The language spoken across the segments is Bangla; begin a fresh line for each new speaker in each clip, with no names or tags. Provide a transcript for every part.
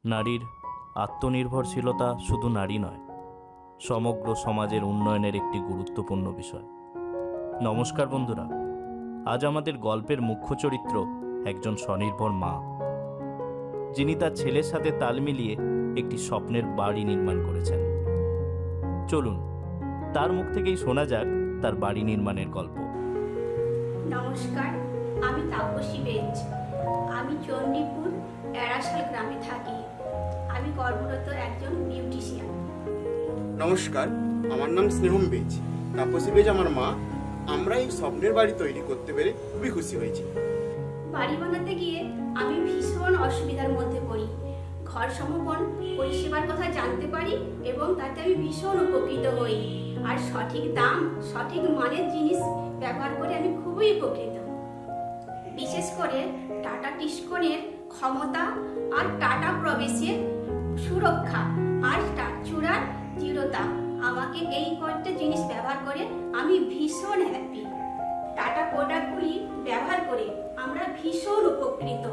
নারীর আত্মনির্ভরশীলতা শুধু নারী নয়, সমগ্র সমাজের উন্নয়নের একটি গুরুত্বপূর্ণ বিষয়। নমস্কার বন্ধুরা, আজ আমাদের গল্পের মুখ্য চরিত্র একজন স্বনির্ভর মা, যিনি তার ছেলের সাথে তাল মিলিয়ে একটি স্বপ্নের বাড়ি নির্মাণ করেছেন। চলুন তার মুখ থেকেই শোনা যাক তার বাড়ি নির্মাণের গল্প।
নমস্কার, আমি তাপসী বেজ। আমি চণ্ডীপুর এরাশাল গ্রামে থাকি। আমি কর্মরত একজন বিউটিশিয়ান।
নমস্কার, আমার নাম স্নেহম বেজ। তাপসী বেজ আমার মা। আমরা এই স্বপ্নের বাড়ি তৈরি করতে পেরে খুবই খুশি হয়েছি।
বাড়ি বানাতে গিয়ে আমি ভীষণ অসুবিধার মধ্যে পড়ি। ঘর সমপন পরিষেবার কথা জানতে পারি এবং তাতে আমি ভীষণ উপকৃত হই। আর সঠিক দাম, সঠিক মানের জিনিস ব্যবহার করে আমি খুবই উপকৃত। বিশেষ করে টাটা টিস্কনের ক্ষমতা আর টাটা প্রবেশের সুরক্ষা আর চূড়ার দৃঢ়তা, আমাকে এই কয়েকটা জিনিস ব্যবহার করে আমি ভীষণ হ্যাপি। টাটা প্রোডাক্টগুলি ব্যবহার করে আমরা ভীষণ উপকৃত।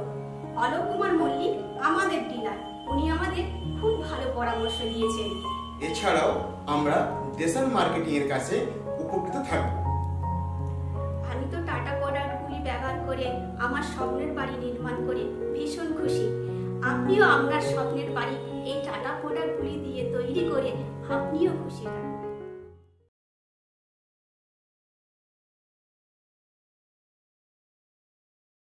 অলোক কুমার মল্লিক আমাদের ডিলার, উনি আমাদের খুব ভালো পরামর্শ দিয়েছেন।
এছাড়াও আমরা দেশাল মার্কেটিং এর কাছে উপকৃত থাকব।
আমি তো টাটা প্রোডাক্টগুলি ব্যবহার করে আমার স্বপ্নের বাড়ি নির্মাণ করে ভীষণ খুশি। আপনিও আপনার স্বপ্নের বাড়ি এই টাটা প্রোডাক্টগুলি দিয়ে তৈরি করে আপনিও খুশি হন।